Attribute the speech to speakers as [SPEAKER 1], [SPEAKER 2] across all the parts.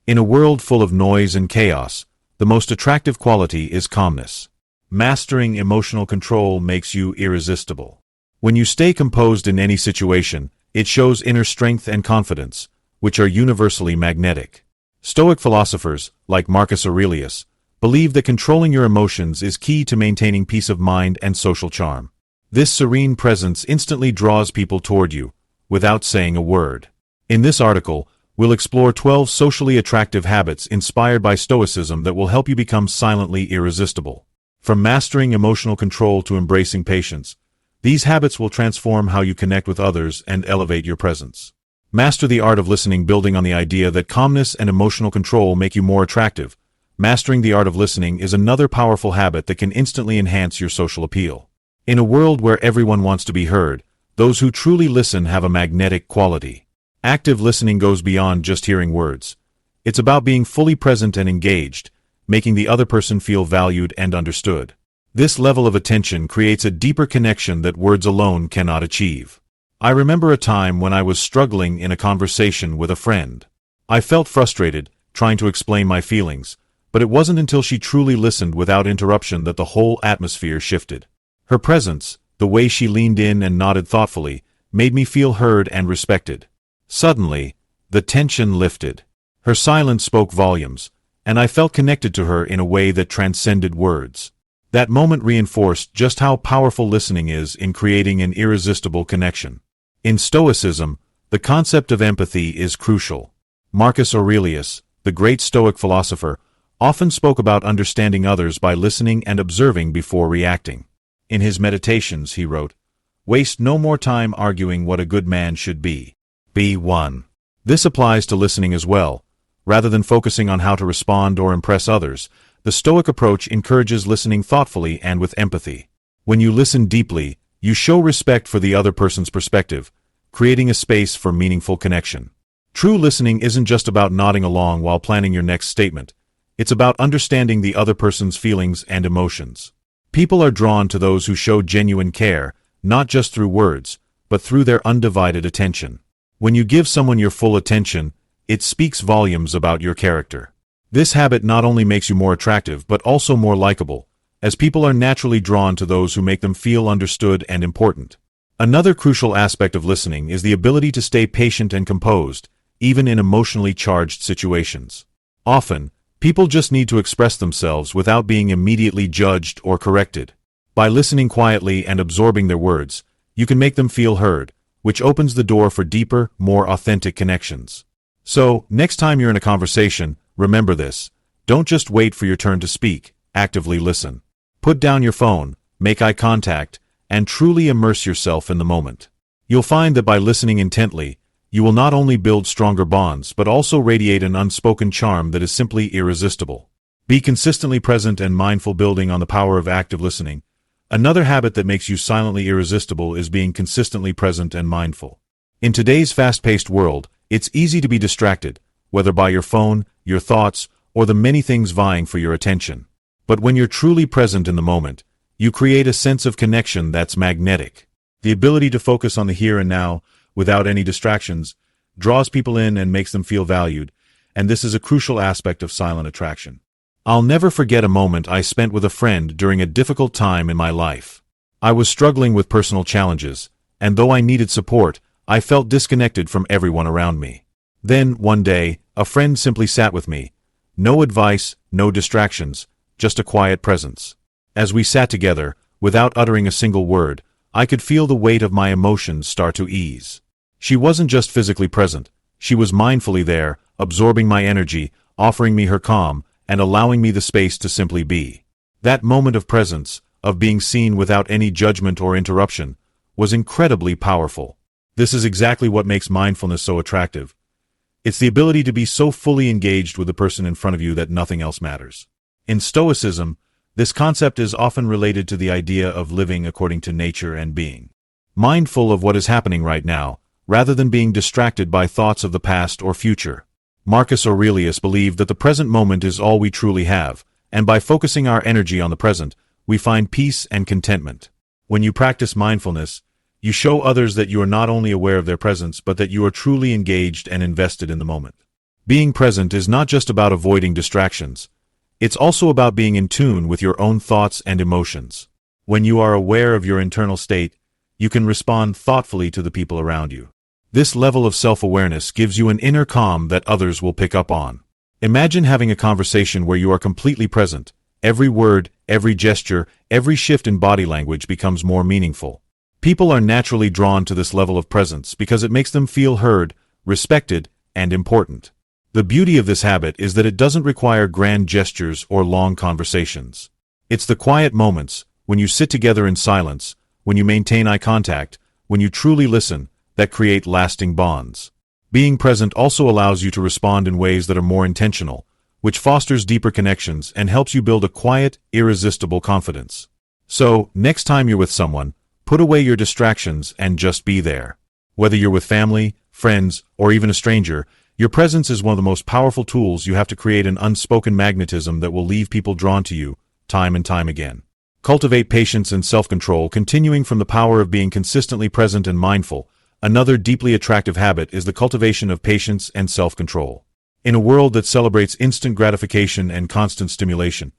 [SPEAKER 1] In a world full of noise and chaos, the most attractive quality is calmness. Mastering emotional control makes you irresistible. When you stay composed in any situation, it shows inner strength and confidence, which are universally magnetic. Stoic philosophers, like Marcus Aurelius, believe that controlling your emotions is key to maintaining peace of mind and social charm. This serene presence instantly draws people toward you, without saying a word. In this article, we'll explore 12 socially attractive habits inspired by Stoicism that will help you become silently irresistible. From mastering emotional control to embracing patience, these habits will transform how you connect with others and elevate your presence. Master the art of listening. Building on the idea that calmness and emotional control make you more attractive, mastering the art of listening is another powerful habit that can instantly enhance your social appeal. In a world where everyone wants to be heard, those who truly listen have a magnetic quality. Active listening goes beyond just hearing words. It's about being fully present and engaged, making the other person feel valued and understood. This level of attention creates a deeper connection that words alone cannot achieve. I remember a time when I was struggling in a conversation with a friend. I felt frustrated, trying to explain my feelings, but it wasn't until she truly listened without interruption that the whole atmosphere shifted. Her presence, the way she leaned in and nodded thoughtfully, made me feel heard and respected. Suddenly, the tension lifted. Her silence spoke volumes, and I felt connected to her in a way that transcended words. That moment reinforced just how powerful listening is in creating an irresistible connection. In Stoicism, the concept of empathy is crucial. Marcus Aurelius, the great Stoic philosopher, often spoke about understanding others by listening and observing before reacting. In his meditations, he wrote, "Waste no more time arguing what a good man should be. Be one." This applies to listening as well. Rather than focusing on how to respond or impress others, the Stoic approach encourages listening thoughtfully and with empathy. When you listen deeply, you show respect for the other person's perspective, creating a space for meaningful connection. True listening isn't just about nodding along while planning your next statement. It's about understanding the other person's feelings and emotions. People are drawn to those who show genuine care, not just through words, but through their undivided attention. When you give someone your full attention, it speaks volumes about your character. This habit not only makes you more attractive but also more likable, as people are naturally drawn to those who make them feel understood and important. Another crucial aspect of listening is the ability to stay patient and composed, even in emotionally charged situations. Often, people just need to express themselves without being immediately judged or corrected. By listening quietly and absorbing their words, you can make them feel heard, which opens the door for deeper, more authentic connections. So, next time you're in a conversation, remember this. Don't just wait for your turn to speak, actively listen. Put down your phone, make eye contact, and truly immerse yourself in the moment. You'll find that by listening intently, you will not only build stronger bonds but also radiate an unspoken charm that is simply irresistible. Be consistently present and mindful. Building on the power of active listening, another habit that makes you silently irresistible is being consistently present and mindful. In today's fast-paced world, it's easy to be distracted, whether by your phone, your thoughts, or the many things vying for your attention. But when you're truly present in the moment, you create a sense of connection that's magnetic. The ability to focus on the here and now, without any distractions, draws people in and makes them feel valued, and this is a crucial aspect of silent attraction. I'll never forget a moment I spent with a friend during a difficult time in my life. I was struggling with personal challenges, and though I needed support, I felt disconnected from everyone around me. Then, one day, a friend simply sat with me. No advice, no distractions, just a quiet presence. As we sat together, without uttering a single word, I could feel the weight of my emotions start to ease. She wasn't just physically present, she was mindfully there, absorbing my energy, offering me her calm, and allowing me the space to simply be. That moment of presence, of being seen without any judgment or interruption, was incredibly powerful. This is exactly what makes mindfulness so attractive. It's the ability to be so fully engaged with the person in front of you that nothing else matters. In Stoicism, this concept is often related to the idea of living according to nature and being mindful of what is happening right now, rather than being distracted by thoughts of the past or future. Marcus Aurelius believed that the present moment is all we truly have, and by focusing our energy on the present, we find peace and contentment. When you practice mindfulness, you show others that you are not only aware of their presence but that you are truly engaged and invested in the moment. Being present is not just about avoiding distractions. It's also about being in tune with your own thoughts and emotions. When you are aware of your internal state, you can respond thoughtfully to the people around you. This level of self-awareness gives you an inner calm that others will pick up on. Imagine having a conversation where you are completely present. Every word, every gesture, every shift in body language becomes more meaningful. People are naturally drawn to this level of presence because it makes them feel heard, respected, and important. The beauty of this habit is that it doesn't require grand gestures or long conversations. It's the quiet moments, when you sit together in silence, when you maintain eye contact, when you truly listen, that create lasting bonds. Being present also allows you to respond in ways that are more intentional, which fosters deeper connections and helps you build a quiet, irresistible confidence. So, next time you're with someone, put away your distractions and just be there. Whether you're with family, friends, or even a stranger, your presence is one of the most powerful tools you have to create an unspoken magnetism that will leave people drawn to you, time and time again. Cultivate patience and self-control. Continuing from the power of being consistently present and mindful, another deeply attractive habit is the cultivation of patience and self-control. In a world that celebrates instant gratification and constant stimulation,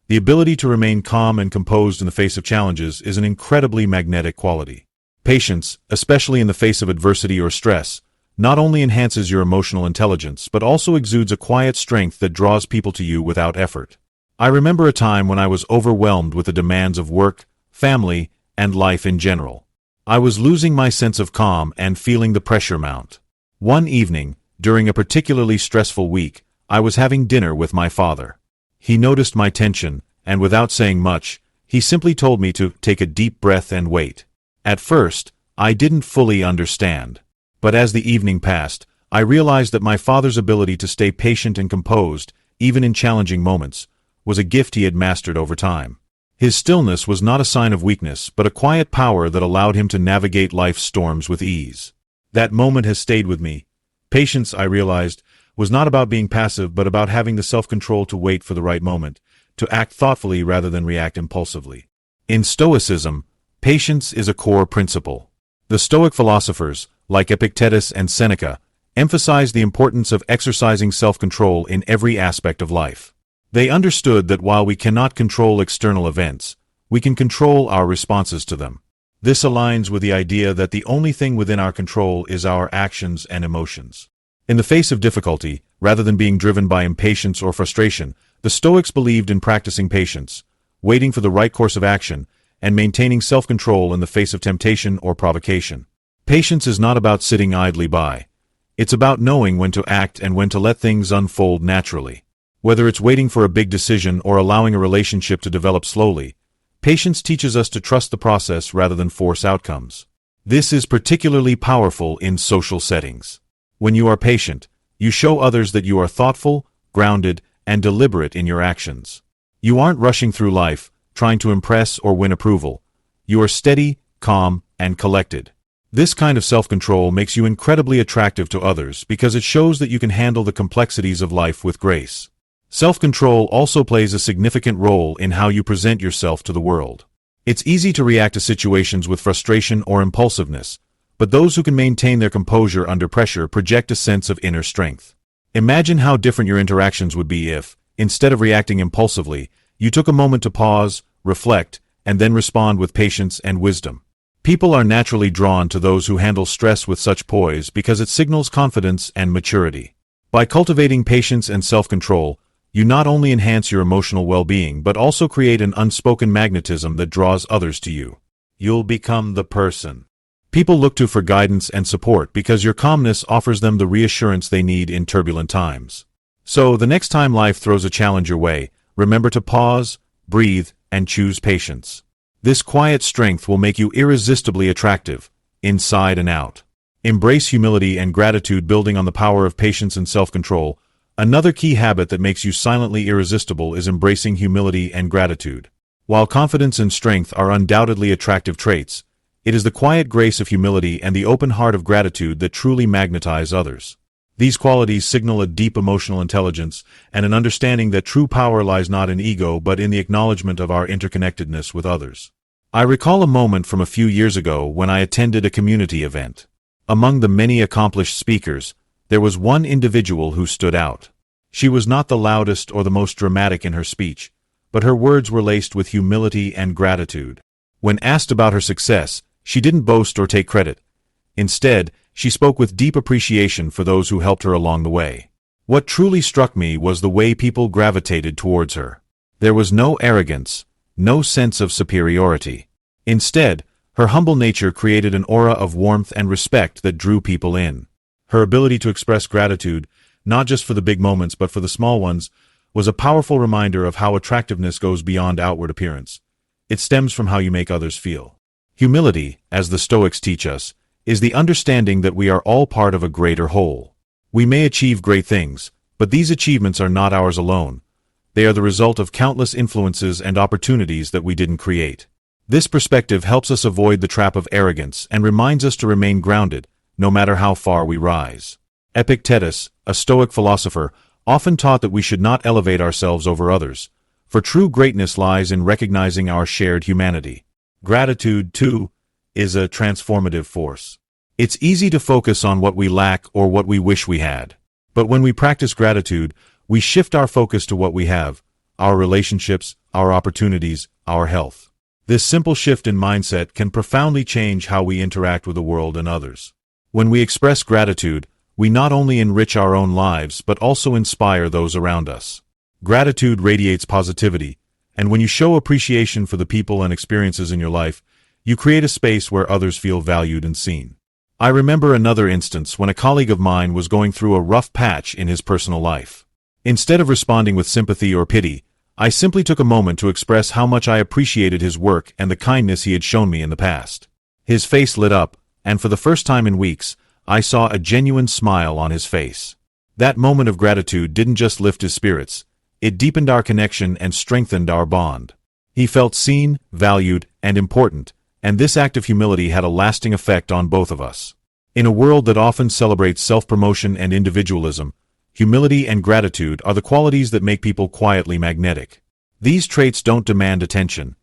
[SPEAKER 1] the ability to remain calm and composed in the face of challenges is an incredibly magnetic quality. Patience, especially in the face of adversity or stress, not only enhances your emotional intelligence but also exudes a quiet strength that draws people to you without effort. I remember a time when I was overwhelmed with the demands of work, family, and life in general. I was losing my sense of calm and feeling the pressure mount. One evening, during a particularly stressful week, I was having dinner with my father. He noticed my tension, and without saying much, he simply told me to take a deep breath and wait. At first, I didn't fully understand. But as the evening passed, I realized that my father's ability to stay patient and composed, even in challenging moments, was a gift he had mastered over time. His stillness was not a sign of weakness, but a quiet power that allowed him to navigate life's storms with ease. That moment has stayed with me. Patience, I realized, was not about being passive but about having the self-control to wait for the right moment, to act thoughtfully rather than react impulsively. In Stoicism, patience is a core principle. The Stoic philosophers, like Epictetus and Seneca, emphasize the importance of exercising self-control in every aspect of life. They understood that while we cannot control external events, we can control our responses to them. This aligns with the idea that the only thing within our control is our actions and emotions. In the face of difficulty, rather than being driven by impatience or frustration, the Stoics believed in practicing patience, waiting for the right course of action, and maintaining self-control in the face of temptation or provocation. Patience is not about sitting idly by. It's about knowing when to act and when to let things unfold naturally. Whether it's waiting for a big decision or allowing a relationship to develop slowly, patience teaches us to trust the process rather than force outcomes. This is particularly powerful in social settings. When you are patient, you show others that you are thoughtful, grounded, and deliberate in your actions. You aren't rushing through life, trying to impress or win approval. You are steady, calm, and collected. This kind of self-control makes you incredibly attractive to others because it shows that you can handle the complexities of life with grace. Self-control also plays a significant role in how you present yourself to the world. It's easy to react to situations with frustration or impulsiveness, but those who can maintain their composure under pressure project a sense of inner strength. Imagine how different your interactions would be if, instead of reacting impulsively, you took a moment to pause, reflect, and then respond with patience and wisdom. People are naturally drawn to those who handle stress with such poise because it signals confidence and maturity. By cultivating patience and self-control, you not only enhance your emotional well-being but also create an unspoken magnetism that draws others to you. You'll become the person people look to for guidance and support because your calmness offers them the reassurance they need in turbulent times. So, the next time life throws a challenge your way, remember to pause, breathe, and choose patience. This quiet strength will make you irresistibly attractive, inside and out. Embrace humility and gratitude. Building on the power of patience and self-control, another key habit that makes you silently irresistible is embracing humility and gratitude. While confidence and strength are undoubtedly attractive traits, it is the quiet grace of humility and the open heart of gratitude that truly magnetize others. These qualities signal a deep emotional intelligence and an understanding that true power lies not in ego but in the acknowledgement of our interconnectedness with others. I recall a moment from a few years ago when I attended a community event. Among the many accomplished speakers, there was one individual who stood out. She was not the loudest or the most dramatic in her speech, but her words were laced with humility and gratitude. When asked about her success, she didn't boast or take credit. Instead, she spoke with deep appreciation for those who helped her along the way. What truly struck me was the way people gravitated towards her. There was no arrogance, no sense of superiority. Instead, her humble nature created an aura of warmth and respect that drew people in. Her ability to express gratitude, not just for the big moments but for the small ones, was a powerful reminder of how attractiveness goes beyond outward appearance. It stems from how you make others feel. Humility, as the Stoics teach us, is the understanding that we are all part of a greater whole. We may achieve great things, but these achievements are not ours alone. They are the result of countless influences and opportunities that we didn't create. This perspective helps us avoid the trap of arrogance and reminds us to remain grounded, no matter how far we rise. Epictetus, a Stoic philosopher, often taught that we should not elevate ourselves over others, for true greatness lies in recognizing our shared humanity. Gratitude, too, is a transformative force. It's easy to focus on what we lack or what we wish we had. But when we practice gratitude, we shift our focus to what we have, our relationships, our opportunities, our health. This simple shift in mindset can profoundly change how we interact with the world and others. When we express gratitude, we not only enrich our own lives but also inspire those around us. Gratitude radiates positivity, and when you show appreciation for the people and experiences in your life, you create a space where others feel valued and seen. I remember another instance when a colleague of mine was going through a rough patch in his personal life. Instead of responding with sympathy or pity, I simply took a moment to express how much I appreciated his work and the kindness he had shown me in the past. His face lit up, and for the first time in weeks, I saw a genuine smile on his face. That moment of gratitude didn't just lift his spirits, it deepened our connection and strengthened our bond. He felt seen, valued, and important, and this act of humility had a lasting effect on both of us. In a world that often celebrates self-promotion and individualism, humility and gratitude are the qualities that make people quietly magnetic. These traits don't demand attention.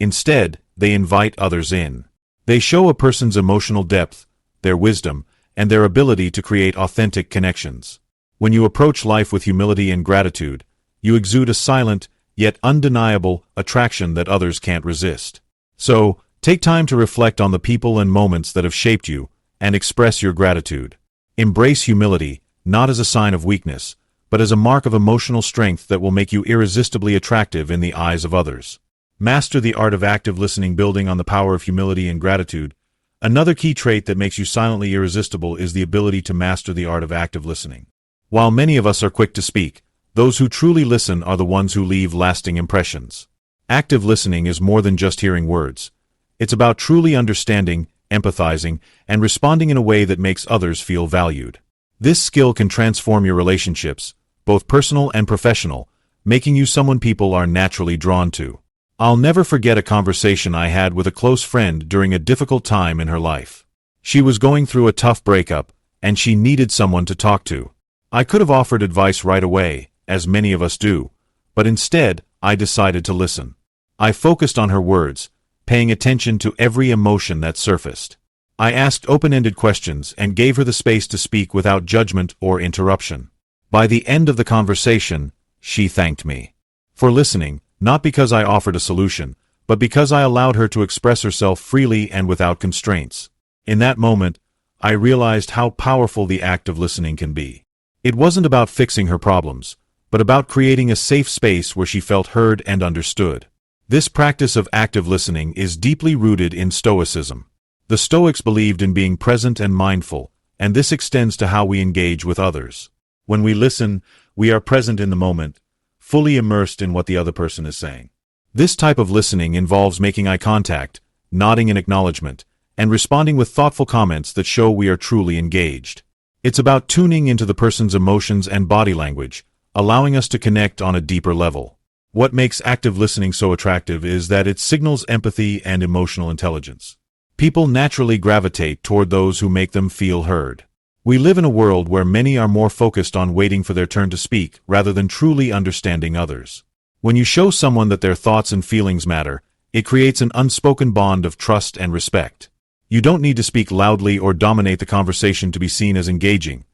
[SPEAKER 1] Instead, they invite others in. They show a person's emotional depth, their wisdom, and their ability to create authentic connections. When you approach life with humility and gratitude, you exude a silent, yet undeniable, attraction that others can't resist. So, take time to reflect on the people and moments that have shaped you, and express your gratitude. Embrace humility, not as a sign of weakness, but as a mark of emotional strength that will make you irresistibly attractive in the eyes of others. Master the art of active listening. Building on the power of humility and gratitude, another key trait that makes you silently irresistible is the ability to master the art of active listening. While many of us are quick to speak, those who truly listen are the ones who leave lasting impressions. Active listening is more than just hearing words. It's about truly understanding, empathizing, and responding in a way that makes others feel valued. This skill can transform your relationships, both personal and professional, making you someone people are naturally drawn to. I'll never forget a conversation I had with a close friend during a difficult time in her life. She was going through a tough breakup, and she needed someone to talk to. I could have offered advice right away, as many of us do, but instead, I decided to listen. I focused on her words, paying attention to every emotion that surfaced. I asked open-ended questions and gave her the space to speak without judgment or interruption. By the end of the conversation, she thanked me for listening, not because I offered a solution, but because I allowed her to express herself freely and without constraints. In that moment, I realized how powerful the act of listening can be. It wasn't about fixing her problems, but about creating a safe space where she felt heard and understood. This practice of active listening is deeply rooted in Stoicism. The Stoics believed in being present and mindful, and this extends to how we engage with others. When we listen, we are present in the moment, fully immersed in what the other person is saying. This type of listening involves making eye contact, nodding in acknowledgement, and responding with thoughtful comments that show we are truly engaged. It's about tuning into the person's emotions and body language, allowing us to connect on a deeper level. What makes active listening so attractive is that it signals empathy and emotional intelligence. People naturally gravitate toward those who make them feel heard. We live in a world where many are more focused on waiting for their turn to speak rather than truly understanding others. When you show someone that their thoughts and feelings matter, it creates an unspoken bond of trust and respect. You don't need to speak loudly or dominate the conversation to be seen as engaging.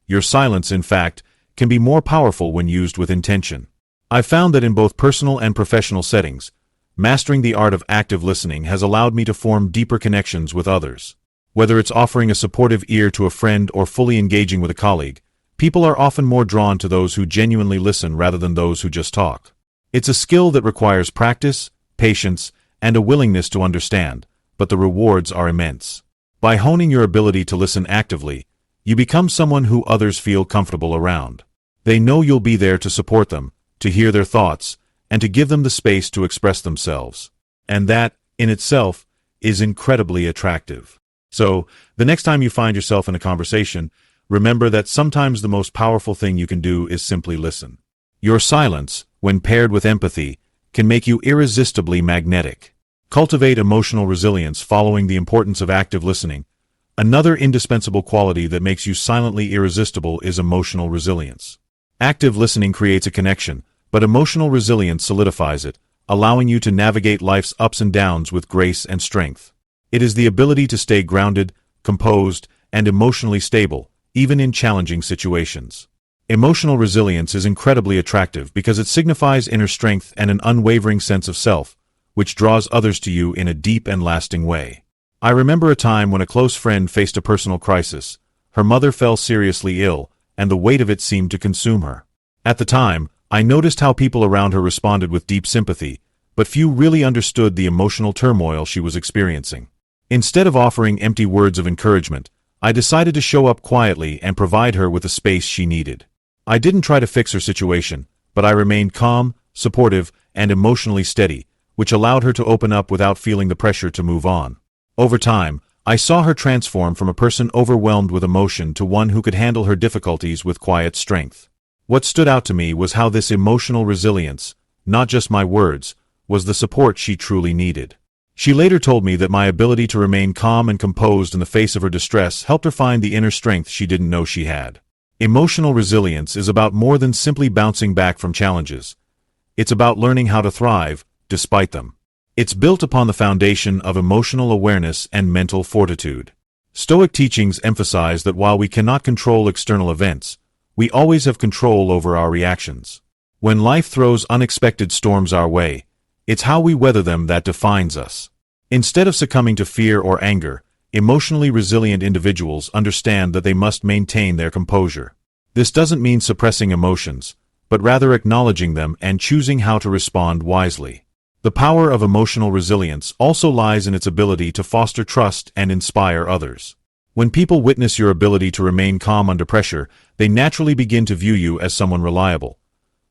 [SPEAKER 1] Your silence, in fact, can be more powerful when used with intention. I've found that in both personal and professional settings, mastering the art of active listening has allowed me to form deeper connections with others. Whether it's offering a supportive ear to a friend or fully engaging with a colleague, people are often more drawn to those who genuinely listen rather than those who just talk. It's a skill that requires practice, patience, and a willingness to understand, but the rewards are immense. By honing your ability to listen actively, you become someone who others feel comfortable around. They know you'll be there to support them, to hear their thoughts, and to give them the space to express themselves. And that, in itself, is incredibly attractive. So, the next time you find yourself in a conversation, remember that sometimes the most powerful thing you can do is simply listen. Your silence, when paired with empathy, can make you irresistibly magnetic. Cultivate emotional resilience following the importance of active listening. Another indispensable quality that makes you silently irresistible is emotional resilience. Active listening creates a connection, but emotional resilience solidifies it, allowing you to navigate life's ups and downs with grace and strength. It is the ability to stay grounded, composed, and emotionally stable, even in challenging situations. Emotional resilience is incredibly attractive because it signifies inner strength and an unwavering sense of self, which draws others to you in a deep and lasting way. I remember a time when a close friend faced a personal crisis. Her mother fell seriously ill, and the weight of it seemed to consume her. At the time, I noticed how people around her responded with deep sympathy, but few really understood the emotional turmoil she was experiencing. Instead of offering empty words of encouragement, I decided to show up quietly and provide her with the space she needed. I didn't try to fix her situation, but I remained calm, supportive, and emotionally steady, which allowed her to open up without feeling the pressure to move on. Over time, I saw her transform from a person overwhelmed with emotion to one who could handle her difficulties with quiet strength. What stood out to me was how this emotional resilience, not just my words, was the support she truly needed. She later told me that my ability to remain calm and composed in the face of her distress helped her find the inner strength she didn't know she had. Emotional resilience is about more than simply bouncing back from challenges. It's about learning how to thrive, despite them. It's built upon the foundation of emotional awareness and mental fortitude. Stoic teachings emphasize that while we cannot control external events, we always have control over our reactions. When life throws unexpected storms our way, it's how we weather them that defines us. Instead of succumbing to fear or anger, emotionally resilient individuals understand that they must maintain their composure. This doesn't mean suppressing emotions, but rather acknowledging them and choosing how to respond wisely. The power of emotional resilience also lies in its ability to foster trust and inspire others. When people witness your ability to remain calm under pressure, they naturally begin to view you as someone reliable,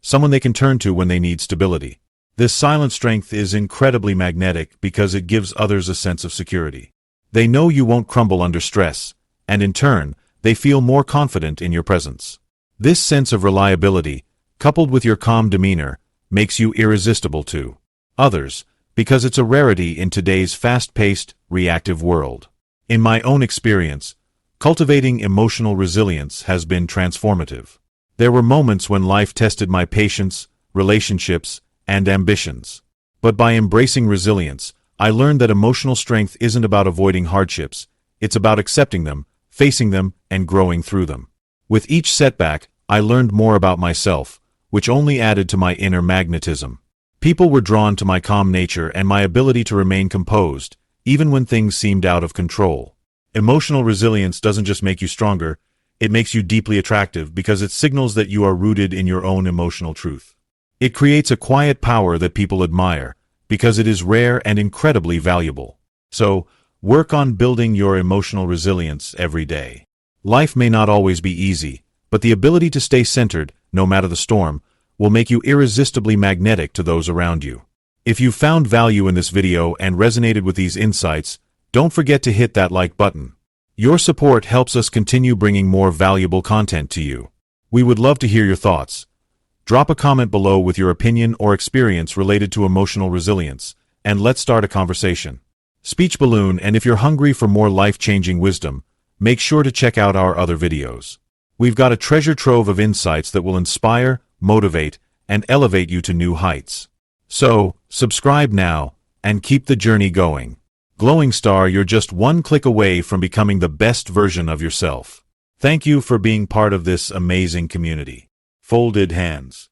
[SPEAKER 1] someone they can turn to when they need stability. This silent strength is incredibly magnetic because it gives others a sense of security. They know you won't crumble under stress, and in turn, they feel more confident in your presence. This sense of reliability, coupled with your calm demeanor, makes you irresistible to others, because it's a rarity in today's fast-paced, reactive world. In my own experience, cultivating emotional resilience has been transformative. There were moments when life tested my patience, relationships, and ambitions. But by embracing resilience, I learned that emotional strength isn't about avoiding hardships, it's about accepting them, facing them, and growing through them. With each setback, I learned more about myself, which only added to my inner magnetism. People were drawn to my calm nature and my ability to remain composed, even when things seemed out of control. Emotional resilience doesn't just make you stronger, it makes you deeply attractive because it signals that you are rooted in your own emotional truth. It creates a quiet power that people admire, because it is rare and incredibly valuable. So, work on building your emotional resilience every day. Life may not always be easy, but the ability to stay centered, no matter the storm, will make you irresistibly magnetic to those around you. If you found value in this video and resonated with these insights, don't forget to hit that like button. Your support helps us continue bringing more valuable content to you. We would love to hear your thoughts. Drop a comment below with your opinion or experience related to emotional resilience, and let's start a conversation. Speech Balloon, and if you're hungry for more life-changing wisdom, make sure to check out our other videos. We've got a treasure trove of insights that will inspire, motivate, and elevate you to new heights. So, subscribe now, and keep the journey going. Glowing Star, you're just one click away from becoming the best version of yourself. Thank you for being part of this amazing community. Folded hands.